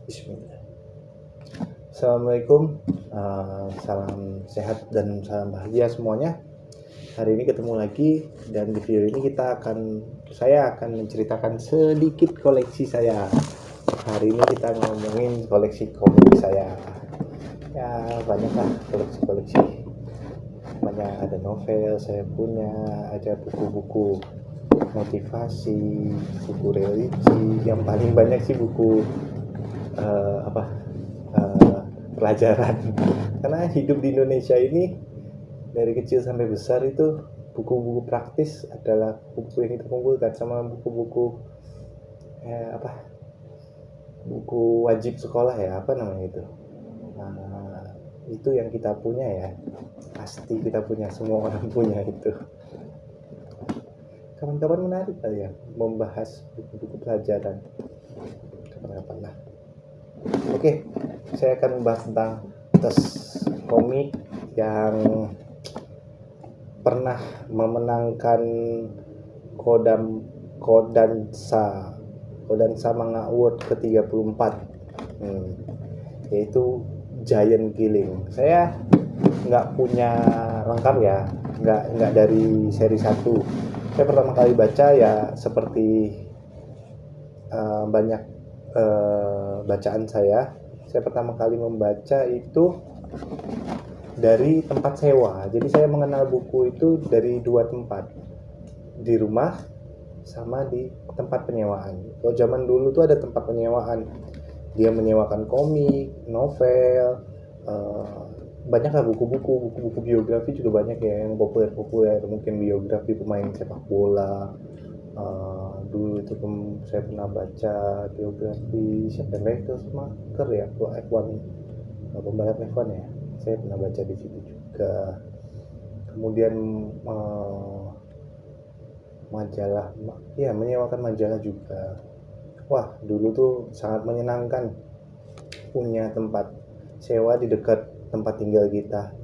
Bismillah. Assalamualaikum, salam sehat dan salam bahagia semuanya. Hari ini ketemu lagi dan di video ini saya akan menceritakan sedikit koleksi saya. Hari ini kita ngomongin koleksi komik saya. Ya banyak lah koleksi. Banyak, ada novel saya punya, ada buku-buku motivasi, buku religi, yang paling banyak sih buku pelajaran. Karena hidup di Indonesia ini dari kecil sampai besar itu buku-buku praktis adalah buku yang kita kumpulkan sama buku-buku buku wajib sekolah ya, apa namanya itu. Itu yang kita punya ya, pasti kita punya, semua orang punya itu. Kapan-kapan menarik kali ya membahas buku-buku pelajaran, kapan-kapan lah. Oke, saya akan membahas tentang tes komik yang pernah memenangkan Kodansha Manga Award ke-34, yaitu Giant Killing. Saya nggak punya lengkap ya, nggak dari seri 1. Saya pertama kali baca ya seperti banyak bacaan saya pertama kali membaca itu dari tempat sewa. Jadi saya mengenal buku itu dari 2 tempat, di rumah sama di tempat penyewaan. Kalau zaman dulu tuh ada tempat penyewaan, dia menyewakan komik, novel, banyak lah buku biografi juga banyak ya, yang populer, mungkin biografi pemain sepak bola. Dulu itu saya pernah baca biografi siapa, Michael Schumacher ya, F1, pembalap F1 ya, saya pernah baca di situ juga. Kemudian majalah, ya menyewakan majalah juga. Wah, dulu tuh sangat menyenangkan punya tempat sewa di dekat tempat tinggal kita.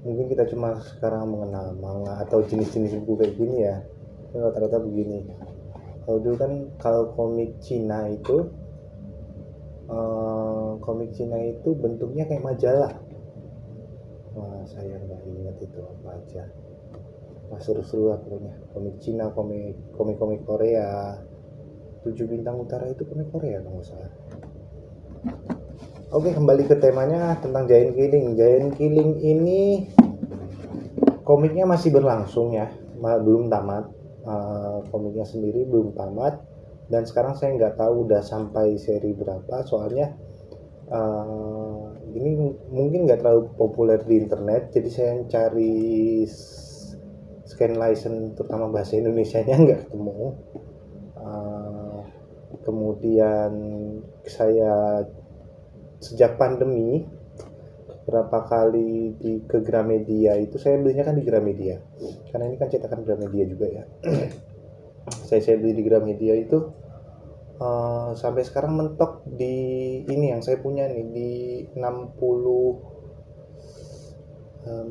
Mungkin kita cuma sekarang mengenal manga atau jenis-jenis buku kayak gini ya, rata-rata begini. Kalau dulu kan, kalau komik Cina itu bentuknya kayak majalah. Wah, saya nggak ingat itu apa aja. Wah, seru-seru lah pokoknya. Komik Cina, komik Korea. 7 Bintang Utara itu komik Korea kalau nggak salah. Oke, kembali ke temanya tentang Giant Killing. Giant Killing ini komiknya masih berlangsung ya, belum tamat. Komiknya sendiri belum tamat, dan sekarang saya nggak tahu udah sampai seri berapa, soalnya ini mungkin nggak terlalu populer di internet, jadi saya cari scan license terutama bahasa Indonesianya nggak ketemu. Kemudian saya sejak pandemi berapa kali ke Gramedia, itu saya belinya kan di Gramedia, karena ini kan cetakan Gramedia juga ya. saya beli di Gramedia itu, sampai sekarang mentok di ini yang saya punya nih, di 60,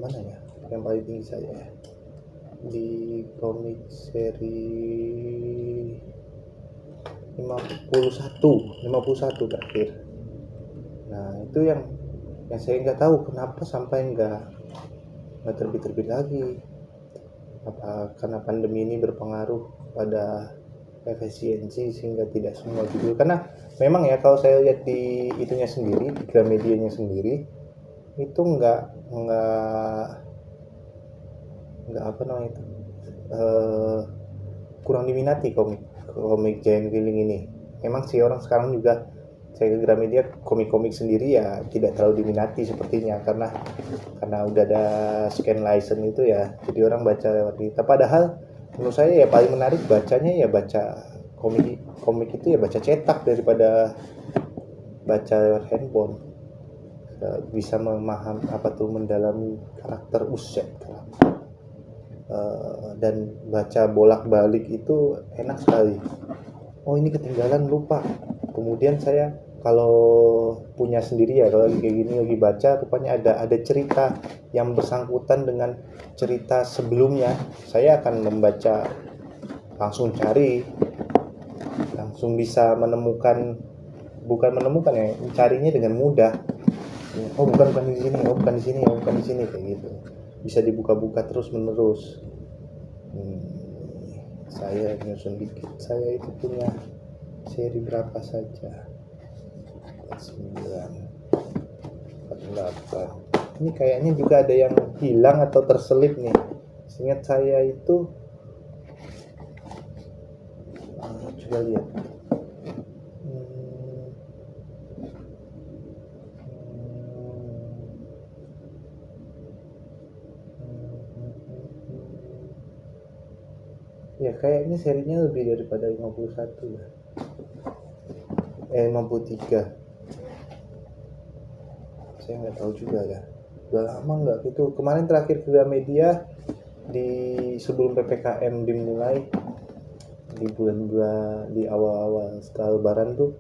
mana ya yang paling tinggi saya ya, di komik seri 51 terakhir. Nah itu yang saya nggak tahu kenapa sampai nggak terbit lagi. Apa karena pandemi ini berpengaruh pada efisiensi sehingga tidak semua judul, karena memang ya kalau saya lihat di itunya sendiri, di Gramedia-nya sendiri itu nggak apa namanya itu, kurang diminati komik Giant Killing ini. Memang sih orang sekarang juga, saya ke Gramedia, komik sendiri ya tidak terlalu diminati sepertinya, karena udah ada scan license itu ya, jadi orang baca lewat itu. Padahal menurut saya ya paling menarik bacanya ya baca komik itu ya baca cetak daripada baca lewat handphone. Bisa memahami mendalami karakter dan baca bolak-balik itu enak sekali. Oh ini ketinggalan, lupa. Kemudian saya kalau punya sendiri ya, kalau kayak gini lagi baca, rupanya ada cerita yang bersangkutan dengan cerita sebelumnya, saya akan membaca, langsung cari, langsung bisa menemukan bukan menemukan ya, mencarinya dengan mudah. Oh bukan di sini, oh bukan di sini, oh bukan di sini, kayak gitu. Bisa dibuka-buka terus menerus. Saya nyusun dikit, saya itu punya seri berapa saja? 9, 48. Ini kayaknya juga ada yang hilang atau terselip nih. Seingat saya itu, coba lihat. Ya kayaknya serinya lebih daripada 51 ya. 53. Saya nggak tahu juga ya. Udah lama nggak gitu. Kemarin terakhir ke Gramedia di sebelum PPKM dimulai, di bulan-bulan di awal-awal setelah Lebaran tuh,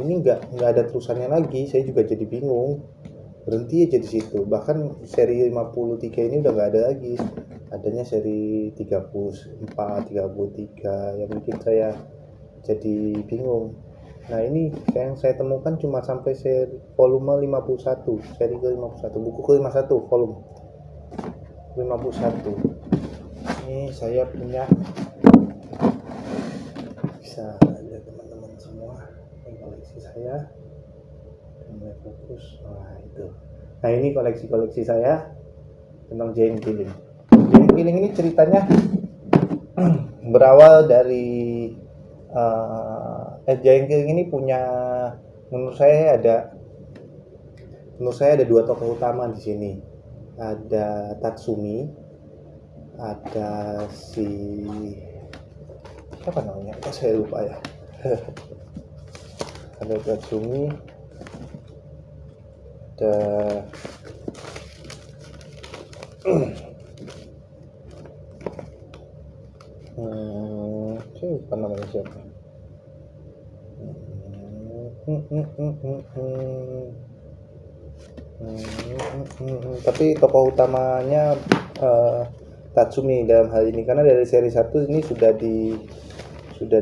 ini nggak ada terusannya lagi. Saya juga jadi bingung. Berhenti aja di situ. Bahkan seri 53 ini udah nggak ada lagi. Adanya seri 34, 33 yang bikin saya jadi bingung. Nah ini yang saya temukan cuma sampai seri volume 51, seri ke 51, buku ke 51, volume 51. Ini saya punya, bisa lihat teman-teman semua, ini koleksi saya. Mulai fokus, nah itu. Nah ini koleksi saya tentang Jane Killing. Jane Killing ini ceritanya berawal dari Giant Killing ini punya, menurut saya ada dua tokoh utama di sini. Ada Tatsumi, ada si siapa namanya? Saya lupa ya. Ada Tatsumi, ada saya lupa namanya siapa. Tapi tokoh utamanya Tatsumi dalam hal ini, karena dari seri 1 ini sudah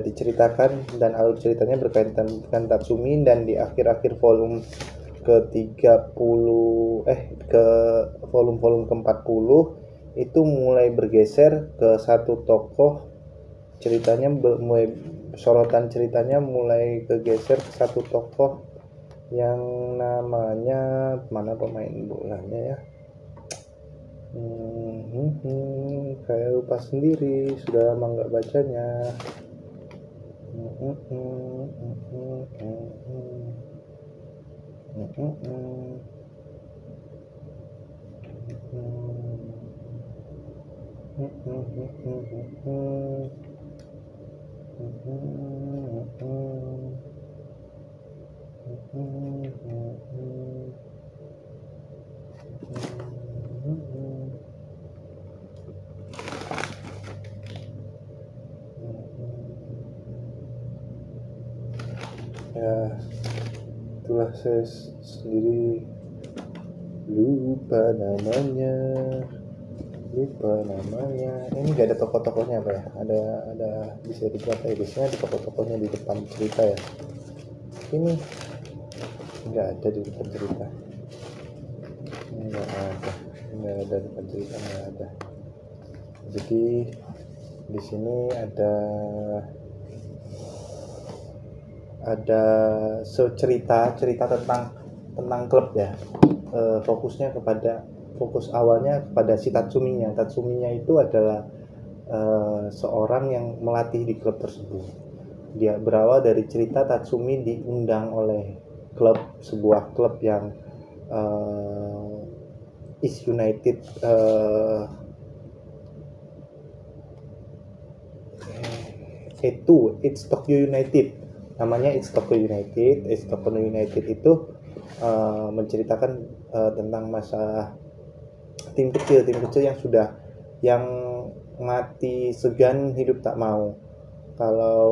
diceritakan dan alur ceritanya berkaitan dengan Tatsumi, dan di akhir-akhir volume ke-30 ke volume ke-40 itu mulai bergeser ke satu tokoh, ceritanya mulai sorotan ceritanya mulai kegeser ke satu tokoh yang namanya, mana pemain bolanya ya, kayak lupa sendiri, sudah lama nggak bacanya. Ya itulah, saya sendiri lupa namanya. Ini nggak ada tokoh-tokohnya apa ya, ada di seri berapa ya, biasanya di tokoh-tokohnya di depan cerita ya, ini nggak ada di depan cerita, nggak ada di depan cerita, nggak ada. Jadi di sini ada cerita tentang klub ya. Fokus awalnya kepada si Tatsuminya itu adalah seorang yang melatih di klub tersebut. Dia berawal dari cerita Tatsumi diundang oleh sebuah klub yang East United, It's Tokyo United, namanya It's Tokyo United itu menceritakan tentang masa tim kecil yang mati segan hidup tak mau. Kalau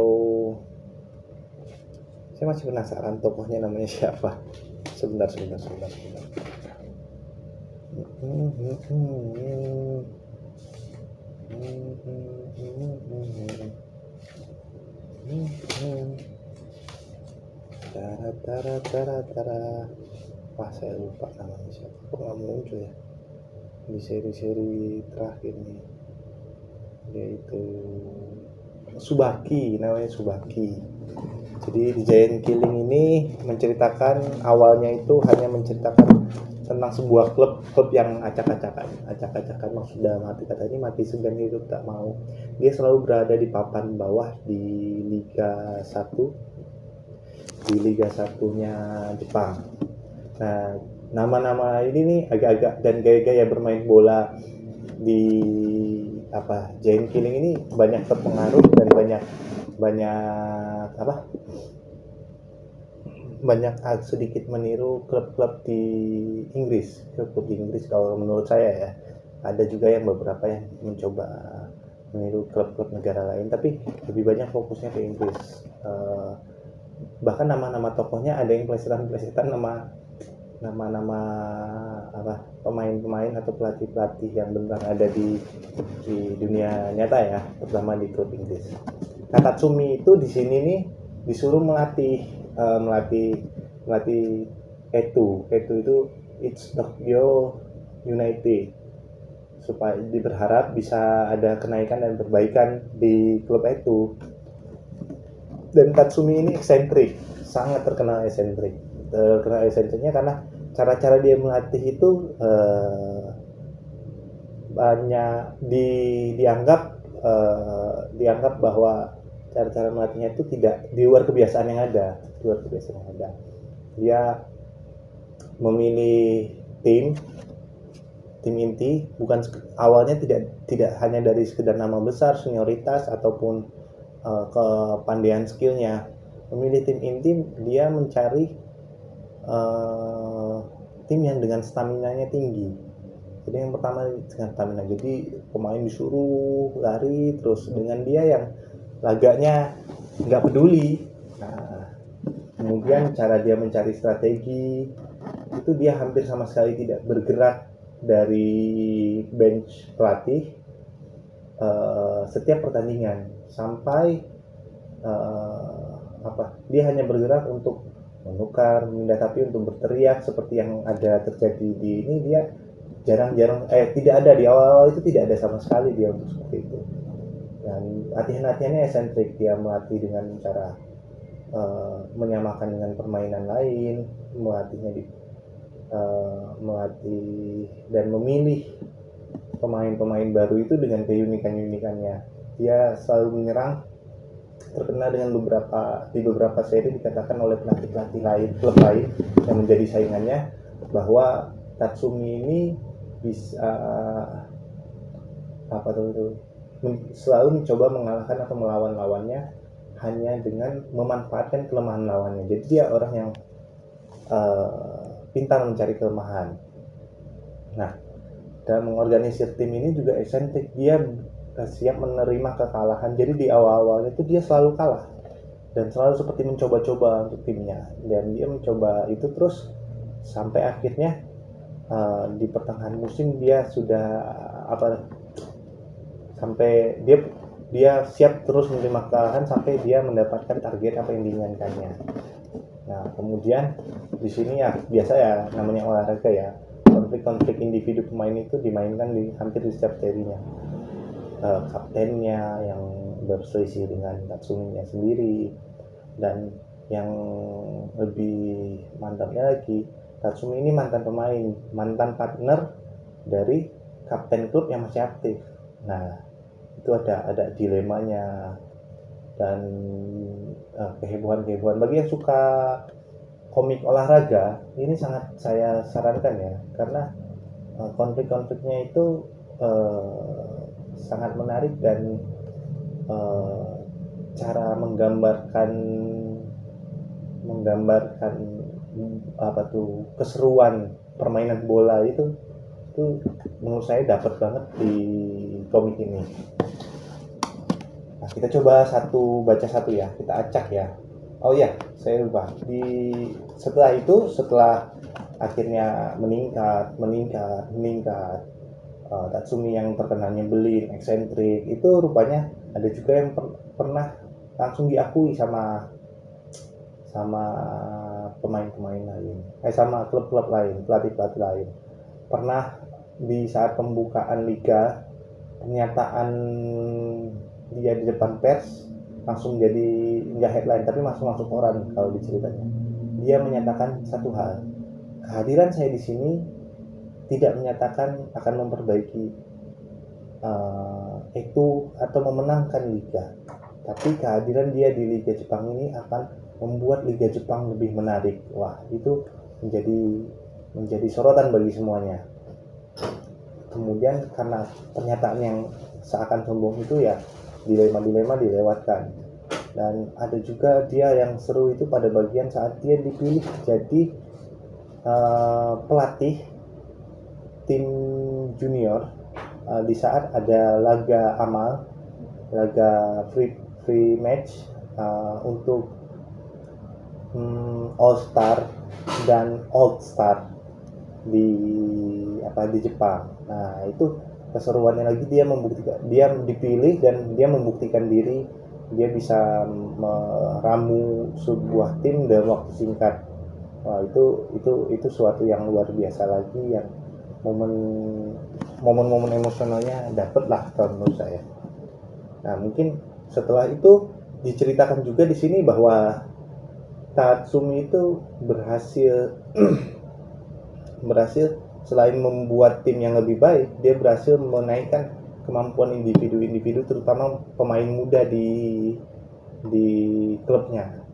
saya masih penasaran tokohnya namanya siapa. Sebentar. Tara tara tara tara. Wah, saya lupa namanya siapa. Kok nggak muncul ya di seri-seri terakhir nih. Yaitu Tsubaki, namanya Tsubaki. Jadi di Giant Killing ini menceritakan, awalnya itu hanya menceritakan tentang sebuah klub yang acak-acakan maksud dalam arti kata ini mati segan hidup tak mau. Dia selalu berada di papan bawah di Liga 1, di Liga 1-nya Jepang. Nah, nama-nama ini nih agak-agak dan gaya-gaya bermain bola di Giant Killing ini banyak terpengaruh dan banyak sedikit meniru klub-klub di Inggris. Klub di Inggris kalau menurut saya ya, ada juga yang beberapa yang mencoba meniru klub-klub negara lain, tapi lebih banyak fokusnya ke Inggris. Bahkan nama-nama tokohnya ada yang plesetan nama pemain-pemain atau pelatih-pelatih yang benar ada di dunia nyata ya, terutama di klub Inggris. Tatsumi itu di sini nih disuruh melatih Etu itu It's Tokyo United, supaya berharap bisa ada kenaikan dan perbaikan di klub Etu. Dan Tatsumi ini eksentrik, sangat terkenal eksentriknya karena cara-cara dia melatih itu banyak dianggap bahwa cara-cara melatihnya itu tidak di luar kebiasaan yang ada. Dia memilih tim inti, bukan awalnya tidak hanya dari sekedar nama besar, senioritas ataupun kepandaian skillnya. Memilih tim inti, dia mencari tim yang dengan stamina-nya tinggi. Jadi yang pertama dengan stamina, jadi pemain disuruh lari terus dengan dia yang laganya nggak peduli. Nah, kemudian cara dia mencari strategi itu dia hampir sama sekali tidak bergerak dari bench pelatih setiap pertandingan sampai dia hanya bergerak untuk menukar, memindah, tapi untuk berteriak seperti yang ada terjadi di ini dia jarang-jarang tidak ada di awal-awal itu, tidak ada sama sekali dia untuk seperti itu. Dan latihannya esentrik, dia melatih dengan cara menyamakan dengan permainan lain, melatih dan memilih pemain-pemain baru itu dengan keunikan-unikannya. Dia selalu menyerang, terkenal dengan beberapa seri dikatakan oleh pelatih klub lain yang menjadi saingannya bahwa Tatsumi ini bisa selalu mencoba mengalahkan atau melawan lawannya hanya dengan memanfaatkan kelemahan lawannya. Jadi dia orang yang pintar mencari kelemahan. Nah, dalam mengorganisir tim ini juga eksentrik, dia siap menerima kekalahan. Jadi di awal-awalnya itu dia selalu kalah dan selalu seperti mencoba-coba untuk timnya, dan dia mencoba itu terus sampai akhirnya di pertengahan musim dia sudah sampai dia siap terus menerima kekalahan sampai dia mendapatkan target apa yang diinginkannya. Nah, kemudian di sini ya biasa ya, namanya olahraga ya, konflik individu pemain itu dimainkan di hampir di setiap serinya. Kaptennya yang berselisih dengan Tatsuminya sendiri, dan yang lebih mantapnya lagi, Tatsumi ini mantan partner dari kapten klub yang masih aktif. Nah, itu ada dilemanya dan kehebohan. Bagi yang suka komik olahraga, ini sangat saya sarankan ya, karena konflik-konfliknya itu sangat menarik, dan cara menggambarkan keseruan permainan bola itu menurut saya dapat banget di komik ini. Nah, kita coba baca satu ya, kita acak ya. Oh ya, saya lupa. Setelah akhirnya meningkat, Tatsumi yang terkenal nyebelin, eksentrik, itu rupanya ada juga yang pernah langsung diakui sama sama pemain-pemain lain, sama klub-klub lain, pelatih-pelatih lain. Pernah di saat pembukaan liga, pernyataan dia di depan pers langsung jadi nggak headline tapi masuk koran kalau diceritanya. Dia menyatakan satu hal, kehadiran saya di sini tidak menyatakan akan memperbaiki itu atau memenangkan liga, tapi kehadiran dia di Liga Jepang ini akan membuat Liga Jepang lebih menarik. Wah, itu menjadi sorotan bagi semuanya. Kemudian karena pernyataan yang seakan sombong itu ya dilema dilewatkan. Dan ada juga dia yang seru itu pada bagian saat dia dipilih jadi pelatih tim junior di saat ada laga amal, laga free match untuk All Star dan Old Star di Jepang. Nah, itu keseruannya lagi, dia dipilih dan dia membuktikan diri, dia bisa meramu sebuah tim dalam waktu singkat. Wah, itu suatu yang luar biasa lagi, yang momen emosionalnya dapet lah kalau menurut saya. Nah, mungkin setelah itu diceritakan juga di sini bahwa Tatsumi itu berhasil selain membuat tim yang lebih baik, dia berhasil menaikkan kemampuan individu terutama pemain muda di klubnya.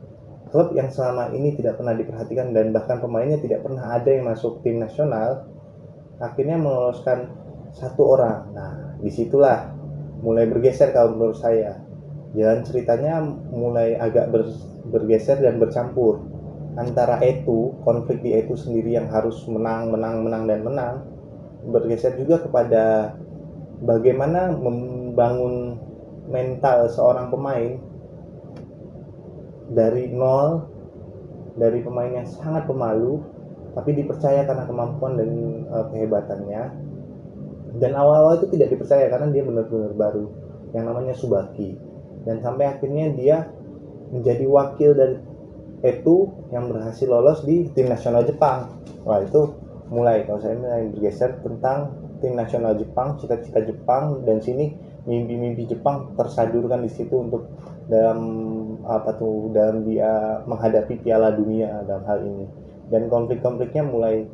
Klub yang selama ini tidak pernah diperhatikan dan bahkan pemainnya tidak pernah ada yang masuk tim nasional, akhirnya meloloskan satu orang. Nah, disitulah mulai bergeser kalau menurut saya. Jalan ceritanya mulai agak bergeser dan bercampur antara konflik di sendiri yang harus menang, bergeser juga kepada bagaimana membangun mental seorang pemain dari nol, dari pemain yang sangat pemalu tapi dipercaya karena kemampuan dan kehebatannya. Dan awal-awal itu tidak dipercaya karena dia benar-benar baru, yang namanya Tsubaki. Dan sampai akhirnya dia menjadi wakil dari yang berhasil lolos di tim nasional Jepang. Wah, itu kalau saya mulai bergeser tentang tim nasional Jepang, cita-cita Jepang, dan sini mimpi-mimpi Jepang tersadurkan di situ untuk dalam dia menghadapi Piala Dunia dalam hal ini. Dan konflik-konfliknya mulai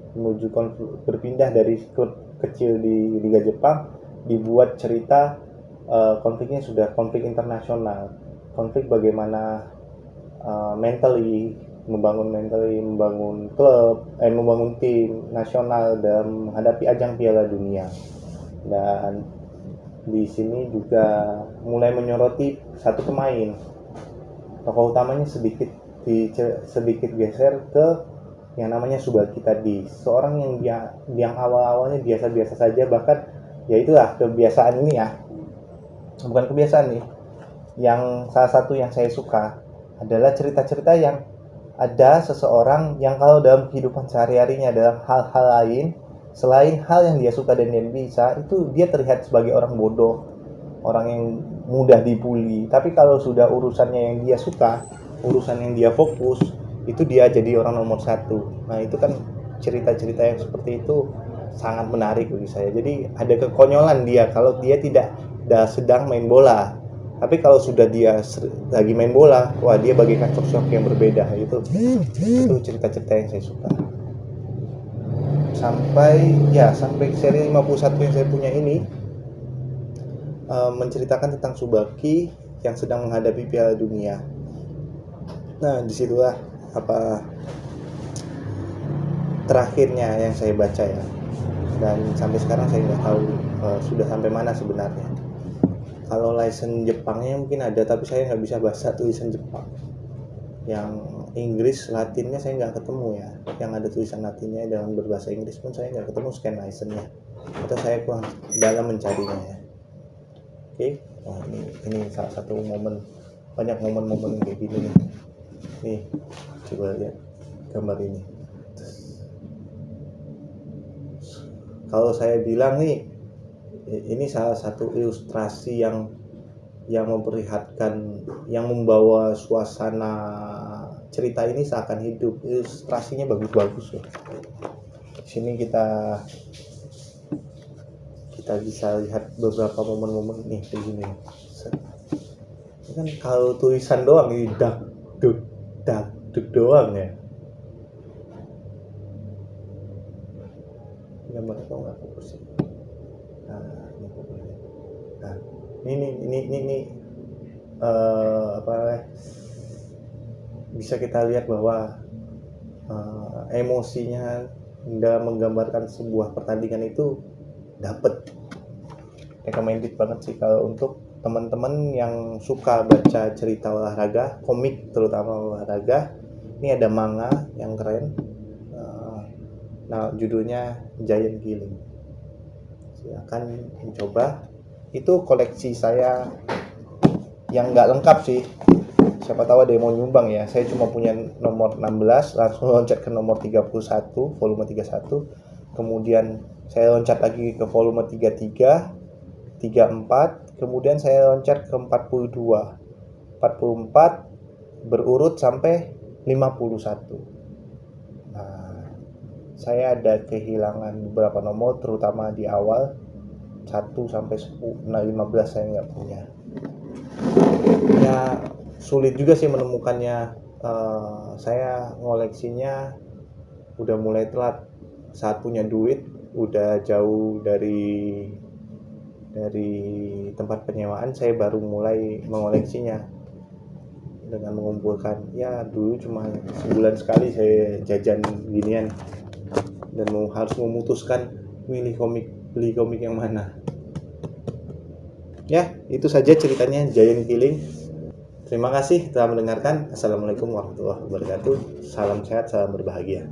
berpindah dari klub kecil di Liga Jepang, dibuat cerita konfliknya sudah konflik internasional, konflik bagaimana membangun klub, membangun tim nasional dalam menghadapi ajang Piala Dunia. Dan di sini juga mulai menyoroti satu pemain, tokoh utamanya sedikit geser ke yang namanya Tsubaki tadi, seorang yang awal-awalnya biasa-biasa saja, bahkan ya itulah kebiasaan ini ya, bukan kebiasaan nih, yang salah satu yang saya suka adalah cerita-cerita yang ada seseorang yang kalau dalam kehidupan sehari-harinya dalam hal-hal lain selain hal yang dia suka dan dia bisa, itu dia terlihat sebagai orang bodoh, orang yang mudah dibully. Tapi kalau sudah urusannya yang dia suka, urusan yang dia fokus, itu dia jadi orang nomor satu. Nah, itu kan cerita-cerita yang seperti itu sangat menarik bagi saya. Jadi ada kekonyolan dia kalau dia tidak sedang main bola. Tapi kalau sudah dia lagi main bola, wah, dia bagaikan sosok yang berbeda. Itu cerita-cerita yang saya suka. Sampai seri 51 yang saya punya ini menceritakan tentang Tsubaki yang sedang menghadapi Piala Dunia. Nah, disitulah terakhirnya yang saya baca ya. Dan sampai sekarang saya nggak tahu sudah sampai mana sebenarnya. Kalau license Jepangnya mungkin ada, tapi saya nggak bisa bahasa tulisan Jepang. Yang Inggris Latinnya saya nggak ketemu ya. Yang ada tulisan Latinnya dalam berbahasa Inggris pun saya nggak ketemu scan license-nya. Atau saya kurang dalam mencarinya ya. Oke, nah, ini salah satu momen, banyak momen-momen kayak gini nih. Nih, coba lihat gambar ini. Kalau saya bilang nih, ini salah satu ilustrasi yang memperlihatkan, yang membawa suasana cerita ini seakan hidup. Ilustrasinya bagus-bagus loh. Di sini kita bisa lihat beberapa momen-momen nih kayak gini. Ini kan kalau tulisan doang ini dak duk doang ya. Gambar atau nggak fokus sih. Nah, ini fokusnya. Nah, ini apa namanya? Bisa kita lihat bahwa emosinya dalam menggambarkan sebuah pertandingan itu dapet. Recommended banget sih kalau untuk teman-teman yang suka baca cerita olahraga, komik terutama olahraga. Ini ada manga yang keren. Nah, judulnya Giant Killing. Silakan mencoba. Itu koleksi saya yang nggak lengkap sih. Siapa tahu ada yang mau nyumbang ya. Saya cuma punya nomor 16, langsung loncat ke nomor 31, volume 31. Kemudian saya loncat lagi ke volume 33, 34, kemudian saya loncat ke 42. 44 berurut sampai 51. Nah, saya ada kehilangan beberapa nomor terutama di awal 1 sampai 10, nah 15 saya nggak punya. Ya sulit juga sih menemukannya. Saya ngoleksinya udah mulai telat saat punya duit, udah jauh dari tempat penyewaan. Saya baru mulai mengoleksinya dengan mengumpulkan, ya dulu cuma sebulan sekali saya jajan ginian dan harus memutuskan beli komik yang mana. Ya, itu saja ceritanya Giant Killing. Terima kasih telah mendengarkan. Assalamualaikum warahmatullahi wabarakatuh. Salam sehat, salam berbahagia.